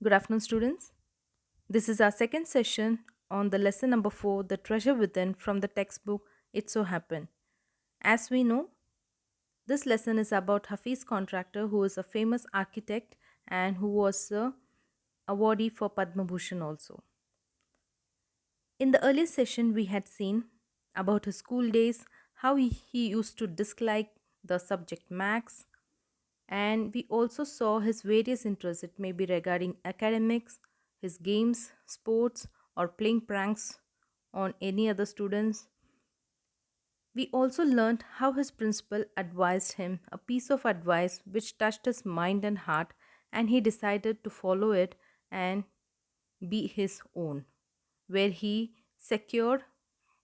Good afternoon, students. This is our second session on the lesson number 4, The Treasure Within, from the textbook It So Happened. As we know, this lesson is about Hafiz Contractor, who is a famous architect and who was a awardee for Padma Bhushan also. In the earlier session, we had seen about his school days, how he used to dislike the subject maths, and we also saw his various interests. It may be regarding academics, his games, sports, or playing pranks on any other students. We also learned how his principal advised him a piece of advice which touched his mind and heart, and he decided to follow it and be his own, where he secured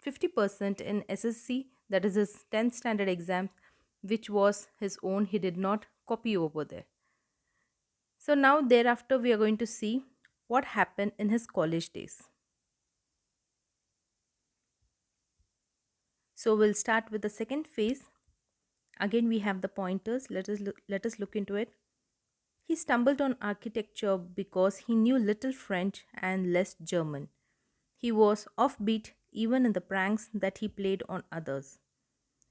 50% in SSC, that is his 10th standard exam, which was his own. He did not copy over there. So now thereafter we are going to see what happened in his college days. So we'll start with the second phase. Again we have the pointers. Let us look into it. He stumbled on architecture because he knew little French and less German. He was offbeat even in the pranks that he played on others.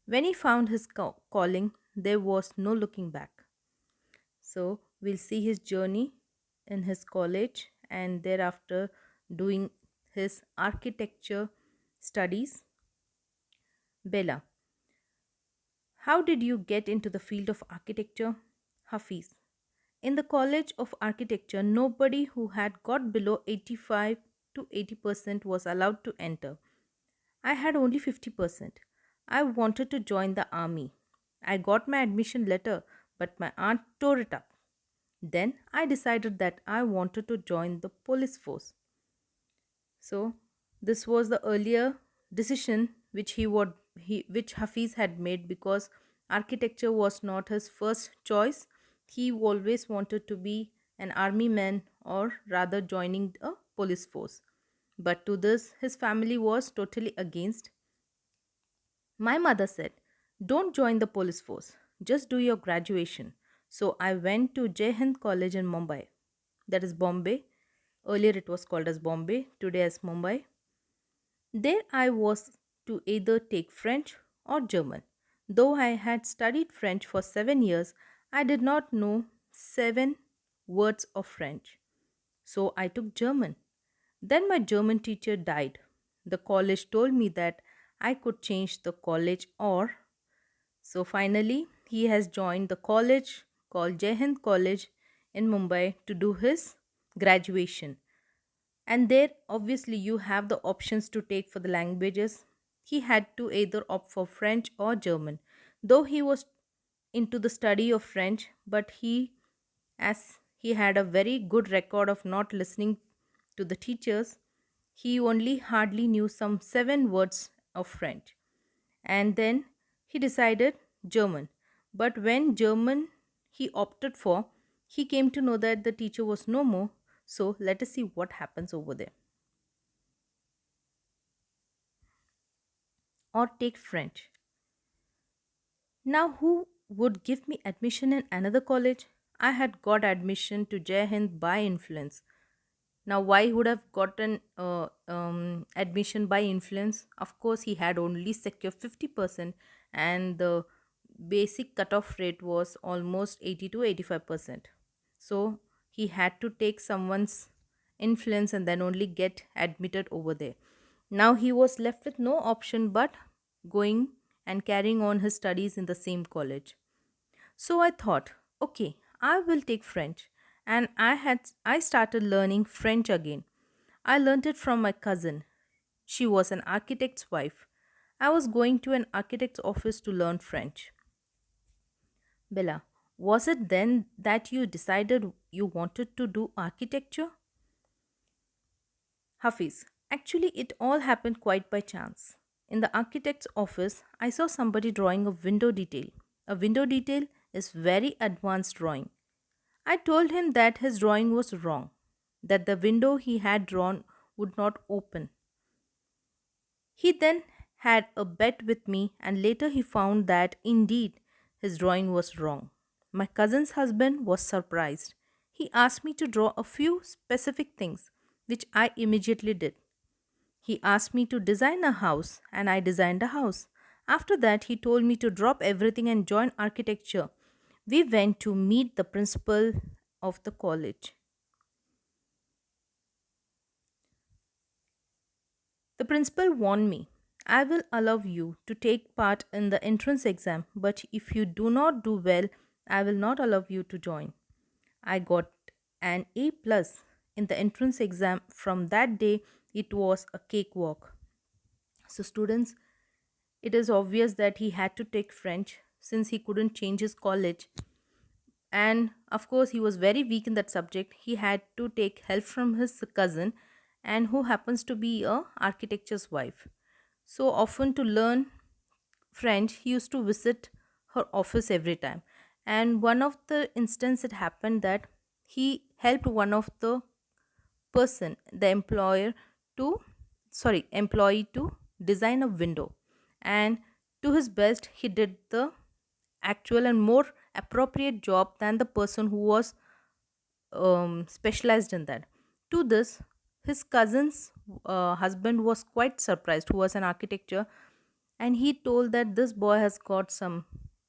When he found his calling, there was no looking back. So we'll see his journey in his college and thereafter doing his architecture studies. Bella, how did you get into the field of architecture? Hafiz, in the College of Architecture, nobody who had got below 85 to 80% was allowed to enter. I had only 50%. I wanted to join the army. I got my admission letter, but my aunt tore it up. Then I decided that I wanted to join the police force. So this was the earlier decision which Hafiz had made, because architecture was not his first choice. He always wanted to be an army man, or rather joining a police force. But to this his family was totally against. My mother said, "Don't join the police force, just do your graduation." So I went to Jai Hind College in Mumbai, that is Bombay. Earlier it was called as Bombay, today as Mumbai. There I was to either take French or German. Though I had studied French for 7 years, I did not know 7 words of French. So I took German. Then my German teacher died. The college told me that I could change the college, or so finally he has joined the college called Jai Hind College in Mumbai to do his graduation. And there obviously you have the options to take for the languages. He had to either opt for French or German. Though he was into the study of French, but as he had a very good record of not listening to the teachers, he only hardly knew some 7 words of French. And then he decided German. But when German he opted for, he came to know that the teacher was no more. So let us see what happens over there. Or take French. Now, who would give me admission in another college? I had got admission to Jai Hind by influence. Now, why would have gotten admission by influence? Of course, he had only secured 50%, and the basic cutoff rate was almost 80 to 85%. So, he had to take someone's influence and then only get admitted over there. Now, he was left with no option but going and carrying on his studies in the same college. So I thought, okay, I will take French, and I started learning French again. I learned it from my cousin. She was an architect's wife. I was going to an architect's office to learn French. Bella, was it then that you decided you wanted to do architecture? Hafiz, actually, it all happened quite by chance. In the architect's office, I saw somebody drawing a window detail. A window detail is very advanced drawing. I told him that his drawing was wrong, that the window he had drawn would not open. He then had a bet with me, and later he found that indeed his drawing was wrong. My cousin's husband was surprised. He asked me to draw a few specific things, which I immediately did. He asked me to design a house, and I designed a house. After that, he told me to drop everything and join architecture. We went to meet the principal of the college. The principal warned me, I will allow you to take part in the entrance exam, but if you do not do well, I will not allow you to join. I got an A plus in the entrance exam. From that day, it was a cakewalk. So, students, it is obvious that he had to take French since he couldn't change his college. And of course, he was very weak in that subject. He had to take help from his cousin, and who happens to be a architecture's wife. So often to learn French, he used to visit her office every time. And one of the instance it happened that he helped one of the person, the employee to design a window. And to his best, he did the actual and more appropriate job than the person who was specialized in that. To this, his cousin's husband was quite surprised, who was an architecture, and he told that this boy has got some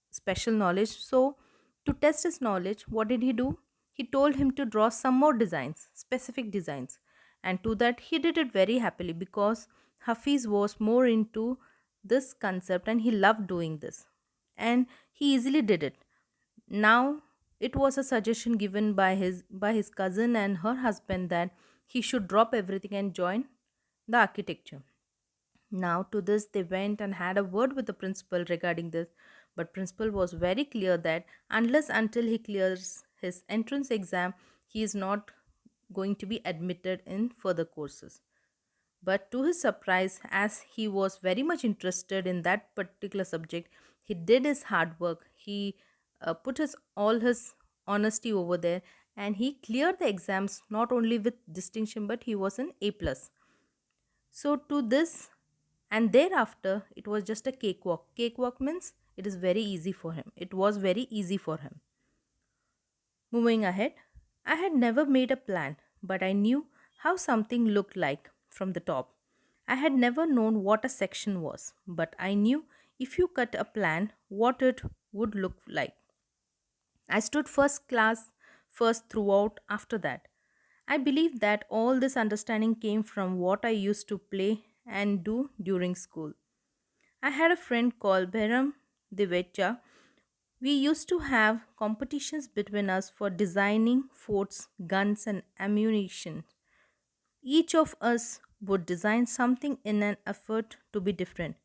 special knowledge. So, to test his knowledge, what did he do? He told him to draw some more designs, specific designs, and to that, he did it very happily because Hafiz was more into this concept and he loved doing this, and he easily did it. Now it was a suggestion given by his cousin and her husband that he should drop everything and join the architecture. Now to this they went and had a word with the principal regarding this, but principal was very clear that unless until he clears his entrance exam, he is not going to be admitted in further courses. But to his surprise, as he was very much interested in that particular subject, he did his hard work. He put his all his honesty over there, and he cleared the exams not only with distinction but he was an A plus. So to this, and thereafter it was just a cakewalk. Cakewalk means it is very easy for him. It was very easy for him. Moving ahead, I had never made a plan, but I knew how something looked like from the top. I had never known what a section was, but I knew if you cut a plan, what it would look like. I stood first class first throughout after that. I believe that all this understanding came from what I used to play and do during school. I had a friend called Behram Divecha. We used to have competitions between us for designing forts, guns, and ammunition. Each of us would design something in an effort to be different.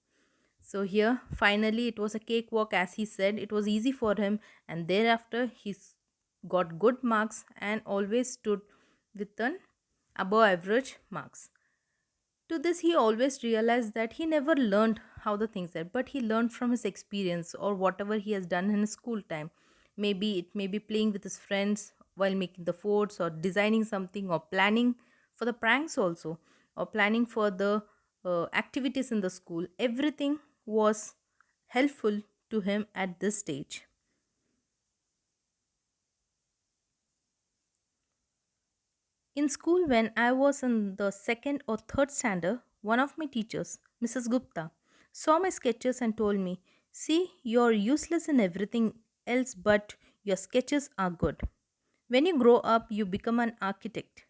So, here finally it was a cakewalk, as he said. It was easy for him, and thereafter got good marks and always stood with an above average marks. To this, he always realized that he never learned how the things are, but he learned from his experience or whatever he has done in his school time. Maybe it may be playing with his friends while making the forts, or designing something, or planning for the pranks also, or planning for the activities in the school. Everything was helpful to him at this stage. In school, when I was in the second or third standard, one of my teachers, Mrs. Gupta, saw my sketches and told me, see, you're useless in everything else, but your sketches are good. When you grow up, you become an architect.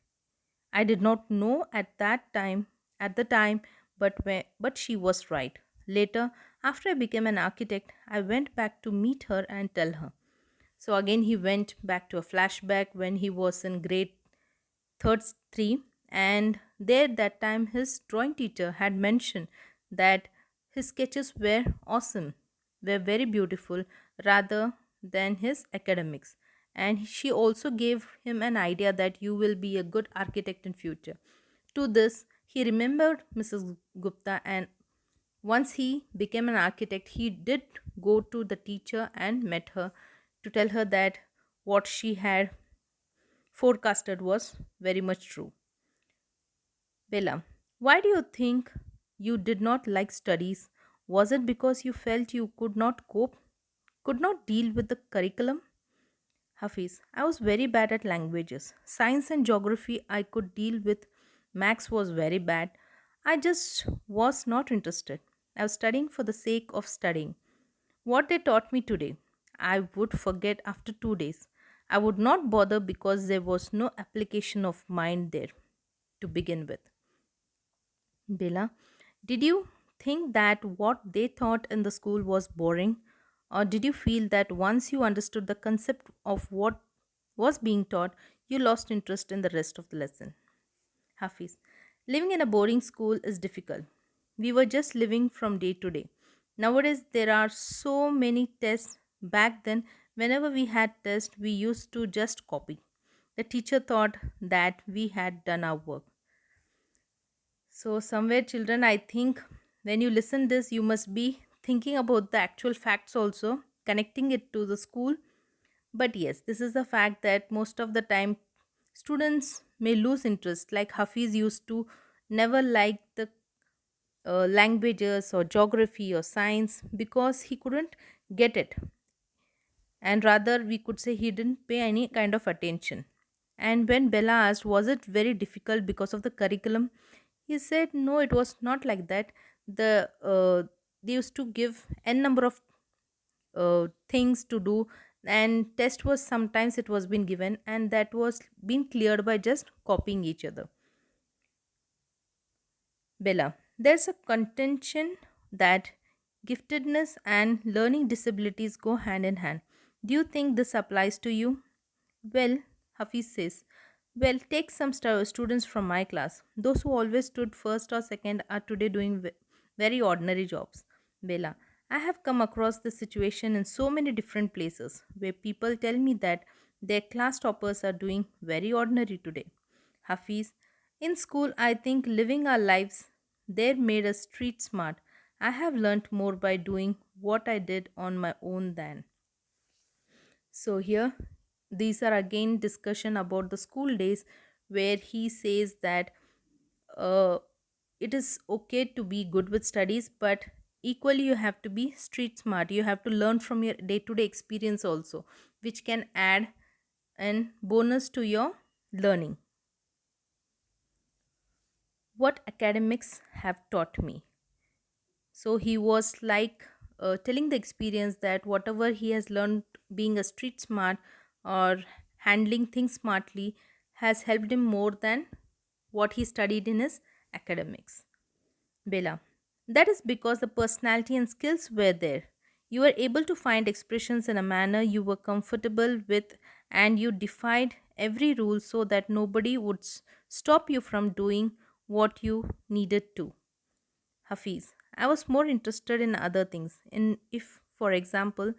I did not know at the time, but she was right. Later, after I became an architect, I went back to meet her and tell her. So again, he went back to a flashback when he was in grade third 3, and there that time his drawing teacher had mentioned that his sketches were awesome, were very beautiful rather than his academics, and she also gave him an idea that you will be a good architect in future. To this, he remembered Mrs. Gupta, and once he became an architect, he did go to the teacher and met her to tell her that what she had forecasted was very much true. Bella, why do you think you did not like studies? Was it because you felt you could not cope, could not deal with the curriculum? Hafiz, I was very bad at languages. Science and geography I could deal with. Max was very bad. I just was not interested. I was studying for the sake of studying. What they taught me today, I would forget after 2 days. I would not bother because there was no application of mind there to begin with. Bella, did you think that what they taught in the school was boring? Or did you feel that once you understood the concept of what was being taught, you lost interest in the rest of the lesson? Hafiz, living in a boarding school is difficult. We were just living from day to day. Nowadays, there are so many tests. Back then, whenever we had tests, we used to just copy. The teacher thought that we had done our work. So, somewhere, children, I think when you listen this, you must be thinking about the actual facts also, connecting it to the school. But yes, this is the fact that most of the time students may lose interest. Like Hafiz used to never like the languages or geography or science because he couldn't get it, and rather we could say he didn't pay any kind of attention. And when Bella asked, was it very difficult because of the curriculum? He said, no, it was not like that. They used to give n number of things to do, and test was sometimes it was been given, and that was being cleared by just copying each other. Bella, there's a contention that giftedness and learning disabilities go hand in hand. Do you think this applies to you? Well, Hafiz says, well, take some students from my class. Those who always stood first or second are today doing very ordinary jobs. Bella, I have come across this situation in so many different places where people tell me that their class toppers are doing very ordinary today. Hafiz, in school, I think living our lives there made us street smart. I have learnt more by doing what I did on my own than. So here, these are again discussion about the school days where he says that uh, it is okay to be good with studies, but equally you have to be street smart. You have to learn from your day-to-day experience also, which can add an bonus to your learning. What academics have taught me. So he was like telling the experience that whatever he has learned being a street smart or handling things smartly has helped him more than what he studied in his academics. Bella, that is because the personality and skills were there. You were able to find expressions in a manner you were comfortable with, and you defied every rule so that nobody would stop you from doing what you needed to. Hafiz, I was more interested in other things. In if, for example,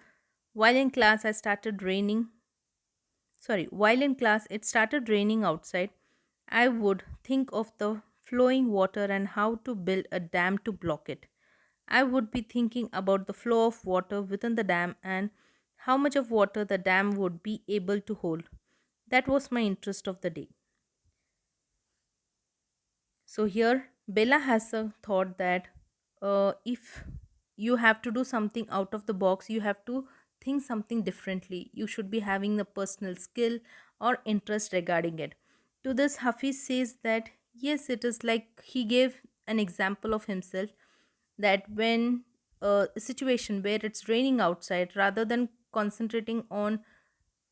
while in class I started raining, while in class it started raining outside, I would think of the flowing water and how to build a dam to block it. I would be thinking about the flow of water within the dam and how much of water the dam would be able to hold. That was my interest of the day. So here, Bella has a thought that if you have to do something out of the box, you have to think something differently. You should be having the personal skill or interest regarding it. To this, Hafiz says that yes, it is like he gave an example of himself that when a situation where it's raining outside, rather than concentrating on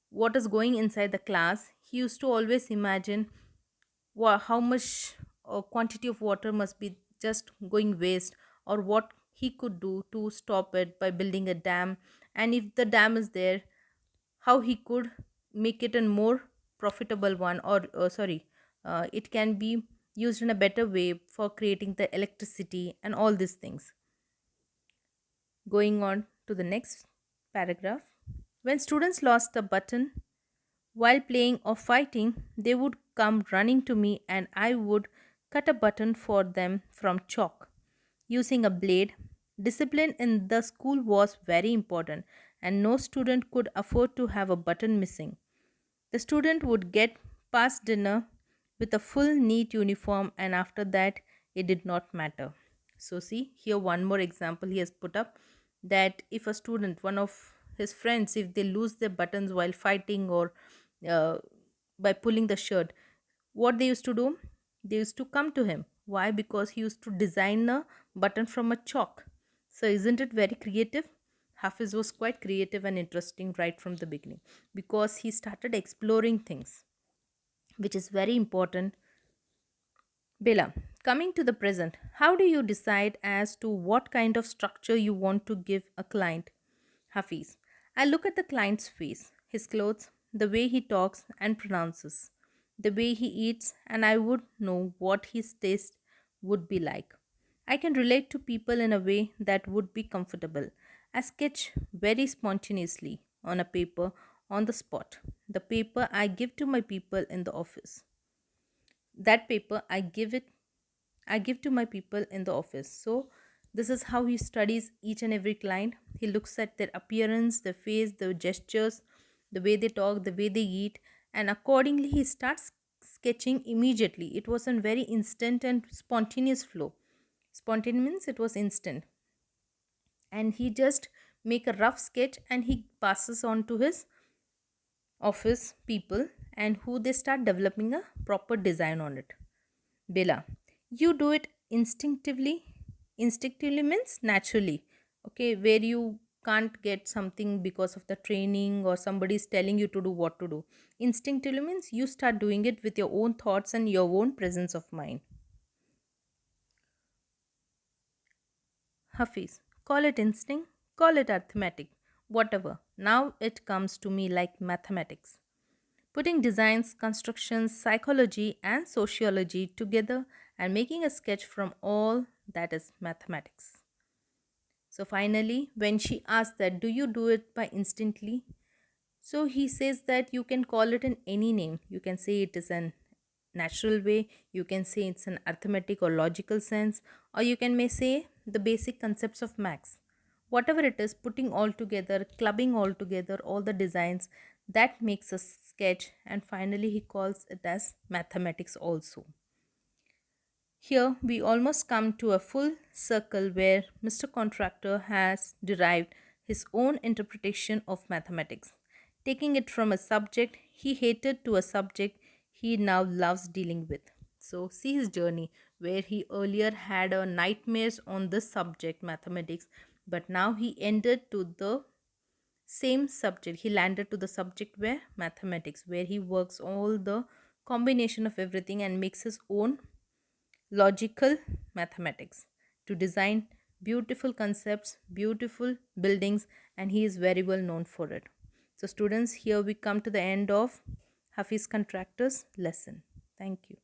what is going inside the class, he used to always imagine how much quantity of water must be just going waste, or what he could do to stop it by building a dam, and if the dam is there, how he could make it a more profitable one, or it can be used in a better way for creating the electricity and all these things. Going on to the next paragraph. When students lost a button while playing or fighting, they would come running to me and I would cut a button for them from chalk using a blade. Discipline in the school was very important, and no student could afford to have a button missing. The student would get past dinner with a full neat uniform, and after that, it did not matter. So, see here one more example he has put up, that if a student, one of his friends if they lose their buttons while fighting or uh, by pulling the shirt, what they used to do, they used to come to him. Why? Because he used to design a button from a chalk. So isn't it very creative? Hafiz was quite creative and interesting right from the beginning, because he started exploring things, which is very important. Bela, coming to the present, how do you decide as to what kind of structure you want to give a client? Hafiz, I look at the client's face, his clothes, the way he talks and pronounces, the way he eats, and I would know what his taste would be like. I can relate to people in a way that would be comfortable. I sketch very spontaneously on a paper on the spot. The paper I give to my people in the office. That paper I give to my people in the office. So this is how he studies each and every client. He looks at their appearance, their face, their gestures, the way they talk, the way they eat, and accordingly he starts sketching immediately. It was a very instant and spontaneous flow. Spontaneous means it was instant, and he just make a rough sketch and he passes on to his office people, and who they start developing a proper design on it. Bela, you do it instinctively. Instinctively means naturally, okay, where you can't get something because of the training or somebody is telling you to do what to do. Instinctively means you start doing it with your own thoughts and your own presence of mind. Hafiz, call it instinct, call it arithmetic, whatever. Now it comes to me like mathematics. Putting designs, constructions, psychology, and sociology together and making a sketch from all that is mathematics. So finally, when she asked that, do you do it by instantly? So he says that you can call it in any name. You can say it is an natural way, you can say it's an arithmetic or logical sense, or you can may say the basic concepts of maths. Whatever it is, putting all together, clubbing all together, all the designs, that makes a sketch, and finally he calls it as mathematics also. Here we almost come to a full circle where Mr. Contractor has derived his own interpretation of mathematics, taking it from a subject he hated to a subject he now loves dealing with. So, see his journey where he earlier had a nightmares on this subject, mathematics, but now he ended to the same subject. He landed to the subject where mathematics, where he works all the combination of everything and makes his own logical mathematics to design beautiful concepts, beautiful buildings, and he is very well known for it. So, students, here we come to the end of Hafiz Contractor's lesson. Thank you.